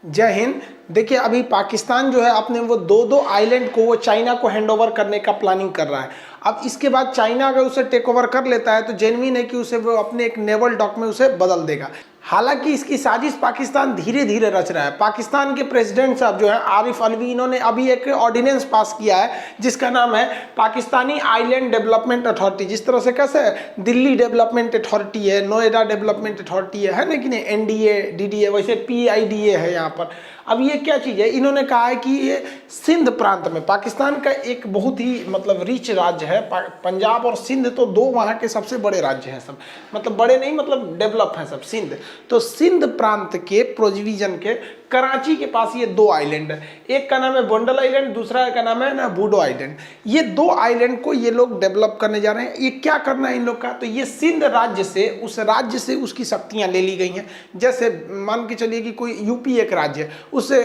जय हिंद। देखिए अभी पाकिस्तान जो है अपने वो दो आइलैंड को वो चाइना को हैंड ओवर करने का प्लानिंग कर रहा है। अब इसके बाद चाइना अगर उसे टेक ओवर कर लेता है तो जेन्युइन है कि उसे वो अपने एक नेवल डॉक में उसे बदल देगा। हालांकि इसकी साजिश पाकिस्तान धीरे धीरे रच रहा है। पाकिस्तान के प्रेसिडेंट साहब जो है आरिफ अलवी, इन्होंने अभी एक ऑर्डिनेंस पास किया है जिसका नाम है पाकिस्तानी आइलैंड डेवलपमेंट अथॉरिटी। जिस तरह से कैसे दिल्ली डेवलपमेंट अथॉरिटी है, नोएडा डेवलपमेंट अथॉरिटी है ना कि नहीं, एनडीए डीडीए, वैसे पीआईडीए है यहाँ पर। अब ये क्या चीज़ है, इन्होंने कहा है कि ये सिंध प्रांत में पाकिस्तान का एक बहुत ही मतलब रिच राज्य है। पंजाब और सिंध तो दो वहाँ के सबसे बड़े राज्य हैं सब, मतलब बड़े नहीं मतलब डेवलप हैं सब। सिंध तो सिंध प्रांत के प्रोविजन के कराची के पास ये दो आइलैंड है। एक का नाम है बंडल आइलैंड, दूसरा का नाम है ना बूडो आइलैंड। ये दो आइलैंड को ये लोग डेवलप करने जा रहे हैं। ये क्या करना है इन लोग का, तो ये सिंध राज्य से उस राज्य से उसकी शक्तियां ले ली गई हैं। जैसे मान के चलिए कि कोई यूपी एक राज्य है, उससे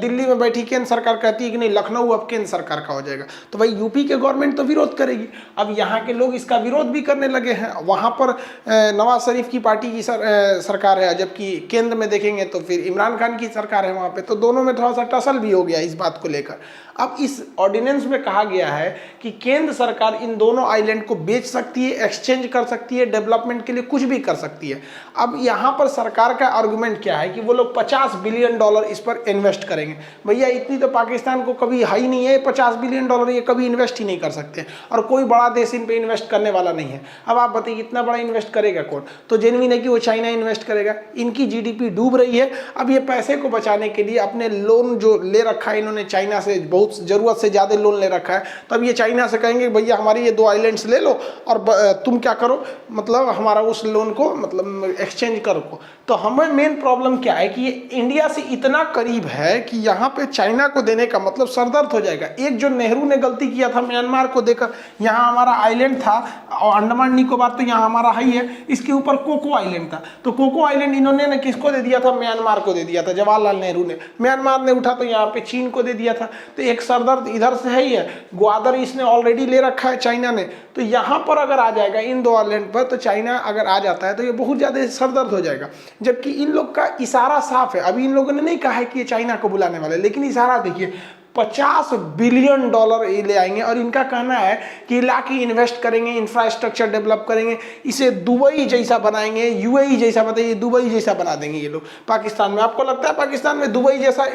दिल्ली में बैठी केंद्र सरकार कहती है कि नहीं लखनऊ अब केंद्र सरकार का हो जाएगा, तो भाई यूपी के गवर्नमेंट तो विरोध करेगी। अब यहाँ के लोग इसका विरोध भी करने लगे हैं। वहाँ पर नवाज शरीफ की पार्टी की सरकार है, जबकि केंद्र में देखेंगे तो फिर इमरान खान की सरकार है वहाँ पे, तो दोनों में थोड़ा सा टसल भी हो गया इस बात को लेकर। अब इस ऑर्डिनेंस में कहा गया है कि केंद्र सरकार इन दोनों आइलैंड को बेच सकती है, एक्सचेंज कर सकती है, डेवलपमेंट के लिए कुछ भी कर सकती है। अब यहाँ पर सरकार का आर्गुमेंट क्या है कि वो लोग $50 बिलियन इस पर इन्वेस्ट करेंगे। भैया इतनी तो पाकिस्तान को कभी है ही नहीं है, $50 बिलियन ये कभी इन्वेस्ट ही नहीं कर सकते, और कोई बड़ा देश इन पे इन्वेस्ट करने वाला नहीं है। अब आप बताइए इतना बड़ा इन्वेस्ट करेगा कौन, तो जेन्युइन है कि वो चाइना इन्वेस्ट करेगा। इनकी जीडीपी डूब रही है। अब ये पैसे को बचाने के लिए अपने लोन जो ले रखा है इन्होंने चाइना से, बहुत जरूरत से ज़्यादा लोन ले रखा है, तब ये चाइना से कहेंगे भैया हमारी ये दो आइलैंड्स ले लो और तुम क्या करो, मतलब हमारा उस लोन को मतलब एक्सचेंज करो। तो हमें मेन प्रॉब्लम क्या है कि ये इंडिया से इतना करीब है कि यहाँ पे चाइना को देने का मतलब सरदर्द हो जाएगा। एक जो नेहरू ने गलती किया था म्यांमार को देकर, यहाँ हमारा आइलैंड था और अंडमान निकोबार तो यहाँ हमारा ही है, इसके ऊपर कोको आइलैंड था, तो कोको आइलैंड इन्होंने ना किसको दे दिया था, म्यांमार को दे दिया था, जवाहरलाल नेहरू ने। म्यांमार ने उठा तो यहाँ पे चीन को दे दिया था। तो एक सरदर्द इधर से है ही है, ग्वादर इसने ऑलरेडी ले रखा है चाइना ने, तो यहाँ पर अगर आ जाएगा इन दो आइलैंड पर, तो चाइना अगर आ जाता है तो ये बहुत ज़्यादा सरदर्द हो जाएगा। जबकि इन लोग का इशारा साफ है, अभी इन लोगों ने नहीं कहा है कि ये चाइना को बुलाने वाले, लेकिन इशारा देखिए $50 बिलियन ये ले आएंगे। और इनका कहना है कि लाके इन्वेस्ट करेंगे, इंफ्रास्ट्रक्चर डेवलप करेंगे, इसे दुबई जैसा बनाएंगे, यूएई जैसा, बताइए दुबई जैसा बना देंगे ये लोग पाकिस्तान में। आपको लगता है पाकिस्तान में दुबई जैसा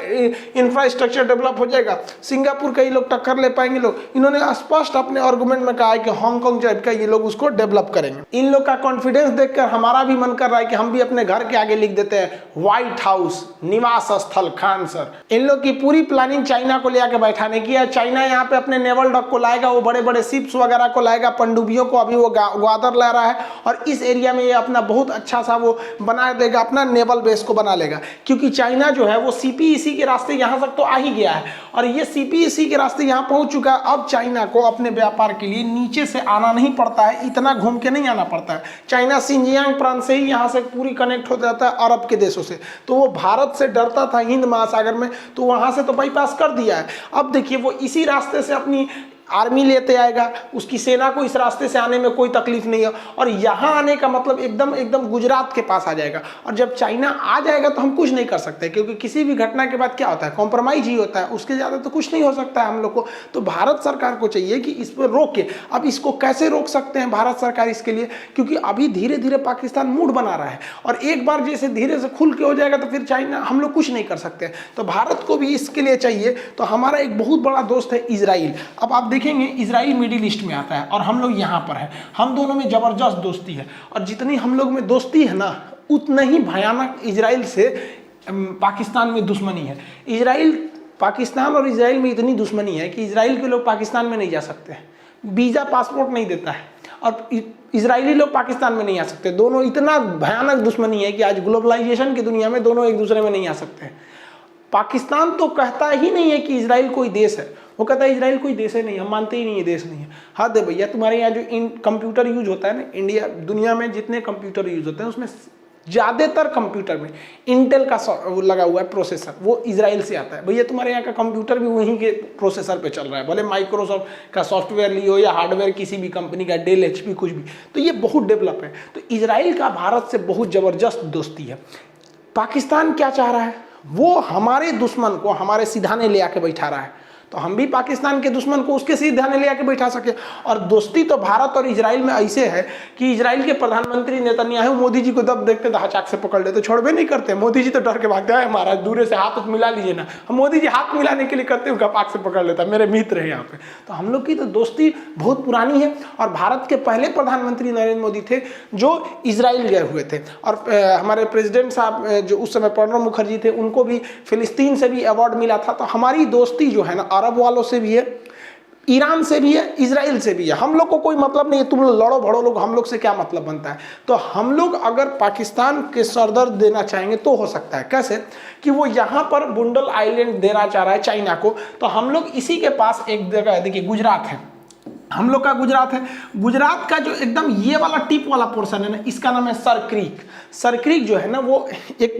इंफ्रास्ट्रक्चर डेवलप हो जाएगा? सिंगापुर का ये लोग टक्कर ले पाएंगे लोग? इन्होंने स्पष्ट अपने आर्गुमेंट में कहा है कि हांगकांग टाइप का ये लोग उसको डेवलप करेंगे। इन लोग का कॉन्फिडेंस देखकर हमारा भी मन कर रहा है कि हम भी अपने घर के आगे लिख देते हैं व्हाइट हाउस निवास स्थल खान सर। इन लोग की पूरी प्लानिंग चाइना को ले आके बैठाने की है। चाइना यहाँ पे अपने नेवल डॉक को लाएगा, वो बड़े बड़े शिप्स वगैरह को लाएगा, पनडुब्बियों को अभी वो ग्वादर ला रहा है, और इस एरिया में ये अपना बहुत अच्छा सा वो बना देगा, अपना नेवल बेस को बना लेगा। क्योंकि चाइना जो है वो सीपीईसी के रास्ते यहाँ तक तो आ ही गया है, और ये सीपीईसी के रास्ते यहाँ पहुंच चुका है। अब चाइना को अपने व्यापार के लिए नीचे से आना नहीं पड़ता है, इतना घूम के नहीं आना पड़ता है। चाइना सिंजियांग प्रांत से ही यहाँ से पूरी कनेक्ट हो जाता है अरब के देशों से। तो वो भारत से डरता था हिंद महासागर में, तो वहाँ से तो बाईपास कर दिया है। अब देखिए वो इसी रास्ते से अपनी आर्मी लेते आएगा, उसकी सेना को इस रास्ते से आने में कोई तकलीफ नहीं है, और यहाँ आने का मतलब एकदम गुजरात के पास आ जाएगा। और जब चाइना आ जाएगा तो हम कुछ नहीं कर सकते, क्योंकि किसी भी घटना के बाद क्या होता है, कॉम्प्रोमाइज ही होता है, उसके ज़्यादा तो कुछ नहीं हो सकता है हम लोग को। तो भारत सरकार को चाहिए कि इस पर रोके। अब इसको कैसे रोक सकते हैं भारत सरकार इसके लिए, क्योंकि अभी धीरे धीरे पाकिस्तान मूड बना रहा है, और एक बार जैसे धीरे से खुल के हो जाएगा तो फिर चाइना हम लोग कुछ नहीं कर सकते। तो भारत को भी इसके लिए चाहिए। तो हमारा एक बहुत बड़ा दोस्त है इजराइल। अब आप देखेंगे इजराइल मिडिल ईस्ट में आता है और हम लोग यहाँ पर हैं, हम दोनों में ज़बरदस्त दोस्ती है, और जितनी हम लोग में दोस्ती है ना, उतना ही भयानक इजराइल से पाकिस्तान में दुश्मनी है। पाकिस्तान और इजराइल में इतनी दुश्मनी है कि इजराइल के लोग पाकिस्तान में नहीं जा सकते, वीज़ा पासपोर्ट नहीं देता है, और इजरायली लोग पाकिस्तान में नहीं आ सकते। दोनों इतना भयानक दुश्मनी है कि आज ग्लोबलाइजेशन की दुनिया में दोनों एक दूसरे में नहीं आ सकते। पाकिस्तान तो कहता ही नहीं है कि इजराइल कोई देश है, वो कहता है इजराइल कोई देश है नहीं, हम मानते ही नहीं है देश नहीं है। हाँ दे भैया, तुम्हारे यहाँ जो कंप्यूटर यूज होता है ना, इंडिया दुनिया में जितने कंप्यूटर यूज होते हैं उसमें ज़्यादातर कंप्यूटर में इंटेल का लगा हुआ है प्रोसेसर, वो इजराइल से आता है। भैया तुम्हारे यहाँ का कंप्यूटर भी वहीं के प्रोसेसर पे चल रहा है, भले माइक्रोसॉफ्ट का सॉफ्टवेयर लियो या हार्डवेयर किसी भी कंपनी का, डेल एचपी कुछ भी, तो ये बहुत डेवलप है। तो इजराइल का भारत से बहुत ज़बरदस्त दोस्ती है। पाकिस्तान क्या चाह रहा है, वो हमारे दुश्मन को हमारे सिधाने ले आके बैठा रहा है, तो हम भी पाकिस्तान के दुश्मन को उसके सिधाने ले आके बैठा सके। और दोस्ती तो भारत और इजराइल में ऐसे है कि इजराइल के प्रधानमंत्री नेतन्याहू मोदी जी को जब देखते हचाक से पकड़ लेते, छोड़बे नहीं करते। मोदी जी तो डर के भागते हैं, महाराज दूर से हाथ मिला लीजिए ना। हम मोदी जी हाथ मिलाने के लिए करते, उनका पाक से पकड़ लेता, मेरे मित्र है यहाँ पे। तो हम लोग की तो दोस्ती बहुत पुरानी है। और भारत के पहले प्रधानमंत्री नरेंद्र मोदी थे जो इजराइल गए हुए थे। और हमारे प्रेसिडेंट साहब जो उस समय प्रणब मुखर्जी थे, उनको भी फिलिस्तीन से भी अवार्ड मिला था। तो हमारी दोस्ती जो है ना अरब वालों से भी है, ईरान से भी है, इजराइल से भी है। हम लोग को कोई मतलब नहीं है, तुम लोग लड़ो भड़ो लोग, हम लोग से क्या मतलब बनता है। तो हम लोग अगर पाकिस्तान के सरदर्द देना चाहेंगे तो हो सकता है। कैसे कि वो यहाँ पर बुंडल आइलैंड देना चाह रहा है चाइना को, तो हम लोग इसी के पास एक जगह है, देखिए गुजरात है, हम लोग का गुजरात है। गुजरात का जो एकदम ये वाला टिप वाला पोर्शन है ना, इसका नाम है सर क्रीक। सर क्रीक जो है ना वो एक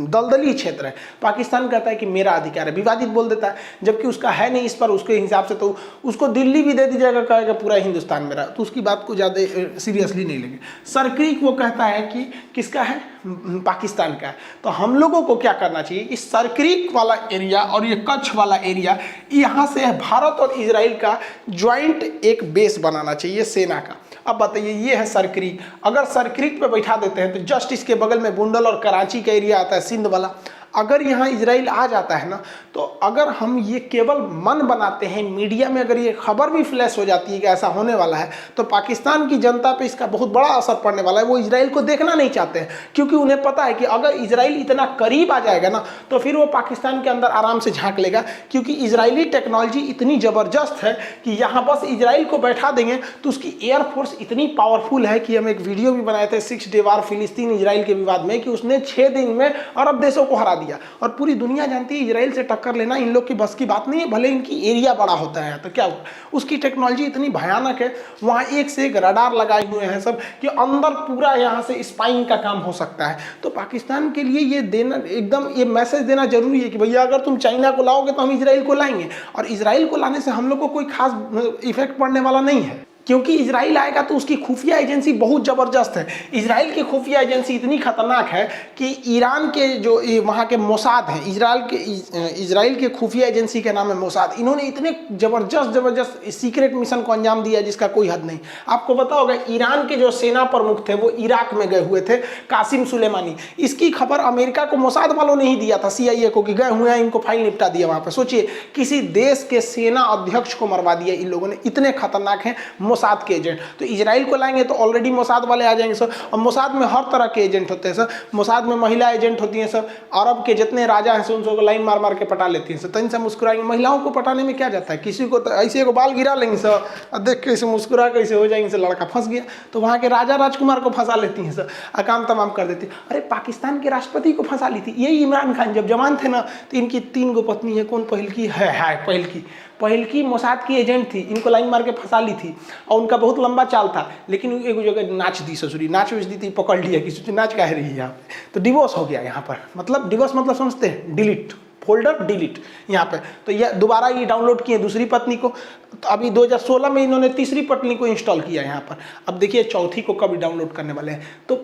दलदली क्षेत्र है। पाकिस्तान कहता है कि मेरा अधिकार है, विवादित बोल देता है, जबकि उसका है नहीं इस पर। उसके हिसाब से तो उसको दिल्ली भी दे दी जाएगा, कहेगा पूरा हिंदुस्तान मेरा, तो उसकी बात को ज़्यादा सीरियसली नहीं लेंगे। सर क्रीक वो कहता है कि किसका है, पाकिस्तान का है। तो हम लोगों को क्या करना चाहिए, इस सर क्रीक वाला एरिया और ये कच्छ वाला एरिया, यहाँ से भारत और इजराइल का ज्वाइंट एक बेस बनाना चाहिए सेना का। अब बताइए, ये है सर क्रीक। अगर सर क्रीक पे बैठा देते हैं तो जस्ट इसके बगल में बुंडल और कराची का एरिया आता है, सिंध वाला। अगर यहाँ इजराइल आ जाता है ना, तो अगर हम ये केवल मन बनाते हैं, मीडिया में अगर ये खबर भी फ्लैश हो जाती है कि ऐसा होने वाला है, तो पाकिस्तान की जनता पे इसका बहुत बड़ा असर पड़ने वाला है। वो इजराइल को देखना नहीं चाहते हैं, क्योंकि उन्हें पता है कि अगर इजराइल इतना करीब आ जाएगा ना, तो फिर वो पाकिस्तान के अंदर आराम से झांक लेगा। क्योंकि इजरायली टेक्नोलॉजी इतनी ज़बरदस्त है कि यहाँ बस इजराइल को बैठा देंगे तो उसकी एयरफोर्स इतनी पावरफुल है कि हम एक वीडियो भी बनाए थे 6 डे वार फिलिस्तीन इजराइल के विवाद में, कि उसने 6 दिन में अरब देशों को हरा दिया। और पूरी दुनिया जानती है इजराइल से टक्कर लेना इन लोग की बस की बात नहीं है, भले इनकी एरिया बड़ा होता है। तो क्या हुआ, उसकी टेक्नोलॉजी इतनी भयानक है, वहाँ एक से एक रडार लगाए हुए हैं सब, कि अंदर पूरा यहाँ से स्पाइंग का काम हो सकता है। तो पाकिस्तान के लिए ये देना एकदम, ये मैसेज देना जरूरी है कि भैया अगर तुम चाइना को लाओगे तो हम इजराइल को लाएंगे। और इजराइल को लाने से हम लोग को कोई खास इफेक्ट पड़ने वाला नहीं है, क्योंकि इजराइल आएगा तो उसकी खुफिया एजेंसी बहुत ज़बरदस्त है। इजराइल की खुफिया एजेंसी इतनी खतरनाक है कि ईरान के जो वहाँ के मोसाद हैं, इजराइल के खुफिया एजेंसी का नाम है मोसाद, इन्होंने इतने ज़बरदस्त सीक्रेट मिशन को अंजाम दिया जिसका कोई हद नहीं। आपको पता होगा ईरान के जो सेना प्रमुख थे वो इराक में गए हुए थे, कासिम सुलेमानी। इसकी खबर अमेरिका को मोसाद वालों ने ही दिया था, CIA को, कि गए हुए हैं, इनको फाइल निपटा दिया वहाँ पर। सोचिए, किसी देश के सेना अध्यक्ष को मरवा दिया इन लोगों ने, इतने खतरनाक हैं मोसाद के एजेंट। तो इजराइल को लाएंगे तो ऑलरेडी मोसाद वाले आ जाएंगे सर। और मोसाद में हर तरह के एजेंट होते हैं सर। मोसाद में महिला एजेंट होती हैं सर, अरब के जितने राजा हैं उन सबको लाइन मार मार के पटा लेती हैं सर। तो इनसे मुस्कुराएंगे, महिलाओं को पटाने में क्या जाता है, किसी को तो ऐसे को बाल गिरा लेंगे सर, और देख के इसे मुस्कुरा कैसे हो जाएंगे सर, लड़का फंस गया। तो वहाँ के राजा राजकुमार को फंसा लेती हैं सर, काम तमाम कर देती। अरे पाकिस्तान के राष्ट्रपति को फंसा ली थी यही इमरान खान, जब जवान थे ना, तो इनकी 3 गो पत्नी है। कौन, पहलकी है पहलकी मोसाद की एजेंट थी, इनको लाइन मार के फंसा ली थी। और उनका बहुत लंबा चाल था, लेकिन एक जगह नाच दी, ससुरी नाच दी थी, पकड़ लिया कि नाच कह रही है यहाँ पे, तो डिवोर्स हो गया यहाँ पर। मतलब डिवोर्स मतलब समझते हैं, डिलीट, फोल्डर डिलीट यहाँ पे। तो ये दोबारा ये डाउनलोड किए दूसरी पत्नी को। तो अभी 2016 में इन्होंने तीसरी पत्नी को इंस्टॉल किया यहाँ पर। अब देखिए चौथी को कभी डाउनलोड करने वाले हैं। तो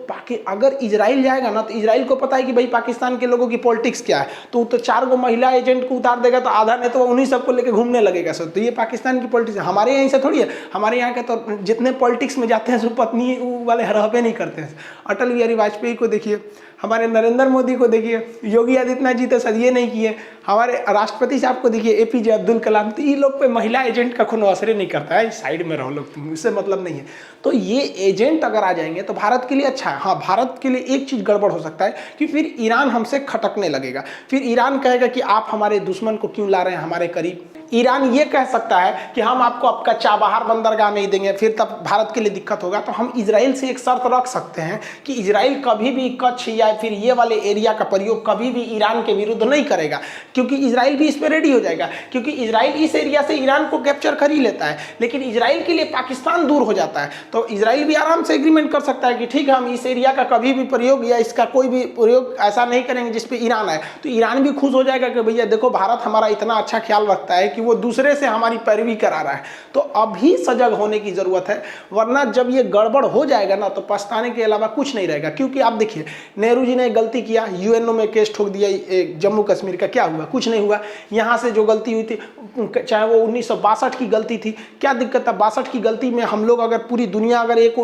अगर इजराइल जाएगा ना, तो इजराइल को पता है कि भाई पाकिस्तान के लोगों की पॉलिटिक्स क्या है, तो 4 गो महिला एजेंट को उतार देगा, तो आधा ने तो उन्हीं सबको लेकर घूमने लगेगा सर। तो ये पाकिस्तान की पॉलिटिक्स है। हमारे यहाँ ऐसा थोड़ी है, हमारे यहाँ के तो जितने पॉलिटिक्स में जाते हैं सब पत्नी वाले रहबे नहीं करते हैं। अटल बिहारी वाजपेयी को देखिए, हमारे नरेंद्र मोदी को देखिए, योगी आदित्यनाथ जी तो सर ये नहीं किए, हमारे राष्ट्रपति साहब को देखिए, APJ अब्दुल कलाम। तो ये लोग पे महिला एजेंट का खून असर नहीं करता है, साइड में रहो लोग, तुम इससे मतलब नहीं है। तो ये एजेंट अगर आ जाएंगे तो भारत के लिए अच्छा है। हाँ, भारत के लिए एक चीज़ गड़बड़ हो सकता है कि फिर ईरान हमसे खटकने लगेगा। फिर ईरान कहेगा कि आप हमारे दुश्मन को क्यों ला रहे हैं हमारे करीब। ईरान ये कह सकता है कि हम आपको आपका चाबहार बंदरगाह नहीं देंगे, फिर तब भारत के लिए दिक्कत होगा। तो हम इजराइल से एक शर्त रख सकते हैं कि इजराइल कभी भी कच्छ या फिर ये वाले एरिया का प्रयोग कभी भी ईरान के विरुद्ध नहीं करेगा। क्योंकि इजराइल भी इस पर रेडी हो जाएगा, क्योंकि इजराइल इस एरिया से ईरान को कैप्चर कर ही लेता है, लेकिन इजराइल के लिए पाकिस्तान दूर हो जाता है। तो इजराइल भी आराम से एग्रीमेंट कर सकता है कि ठीक है, हम इस एरिया का कभी भी प्रयोग या इसका कोई भी प्रयोग ऐसा नहीं करेंगे जिस पे ईरान है। तो ईरान भी खुश हो जाएगा कि भैया देखो भारत हमारा इतना अच्छा ख्याल रखता है कि वो दूसरे से हमारी पैरवी करा रहा है। तो अभी सजग होने की जरूरत है, वरना जब ये गड़बड़ हो जाएगा ना तो पछताने के अलावा कुछ नहीं रहेगा। क्योंकि आप देखिए, नेहरू जी ने गलती किया, यूएनओ में केस ठोक दिया जम्मू कश्मीर का, क्या हुआ? कुछ नहीं हुआ। यहाँ से जो गलती हुई थी, चाहे वो 1962 की गलती थी, क्या दिक्कत है? 62 की गलती में हम लोग अगर पूरी दुनिया अगर एक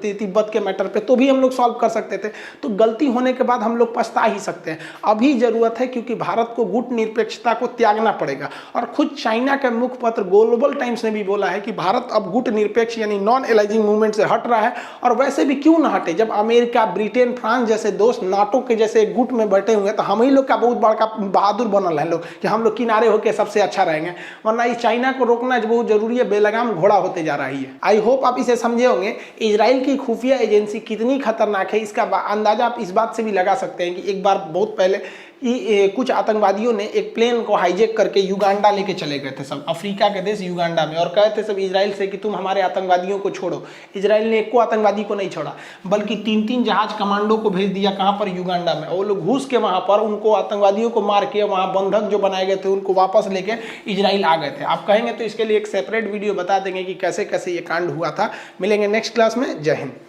तिब्बत के मैटर पे तो भी हम लोग सॉल्व कर सकते थे। तो गलती होने के बाद हम लोग पछता ही सकते हैं। अभी जरूरत है, क्योंकि भारत को गुट निरपेक्षता को त्यागना पड़ेगा। और खुद चाइना के मुखपत्र ग्लोबल टाइम्स ने भी बोला है कि भारत अब गुट निरपेक्ष यानी नॉन एलाइजिंग मूवमेंट से हट रहा है। और वैसे भी क्यों ना हटे, जब अमेरिका, ब्रिटेन, फ्रांस जैसे दोस्त नाटो के जैसे गुट में बैठे हुए हैं, तो हम ही लोग का बहुत बड़का बहादुर बनल है लोग कि हम लोग किनारे होकर सबसे अच्छा रहेंगे। वरना इस चाइना को रोकना बहुत जरूरी है, बेलगाम घोड़ा होते जा रही है। आई होप आप इसे समझे होंगे। इजराइल की खुफिया एजेंसी कितनी खतरनाक है इसका अंदाजा आप इस बात से भी लगा सकते हैं कि एक बार बहुत पहले कुछ आतंकवादियों ने एक प्लेन को हाईजैक करके युगांडा लेके चले गए थे, सब अफ्रीका के देश युगांडा में, और कहे थे सब इजराइल से कि तुम हमारे आतंकवादियों को छोड़ो। इजराइल ने एक को आतंकवादी को नहीं छोड़ा, बल्कि 3-3 जहाज कमांडो को भेज दिया। कहाँ पर? युगांडा में। वो लोग घुस के वहाँ पर उनको आतंकवादियों को मार के, वहाँ बंधक जो बनाए गए थे उनको वापस लेके इजराइल आ गए थे। आप कहेंगे तो इसके लिए एक सेपरेट वीडियो बता देंगे कि कैसे कैसे ये कांड हुआ था। मिलेंगे नेक्स्ट क्लास में। जय हिंद।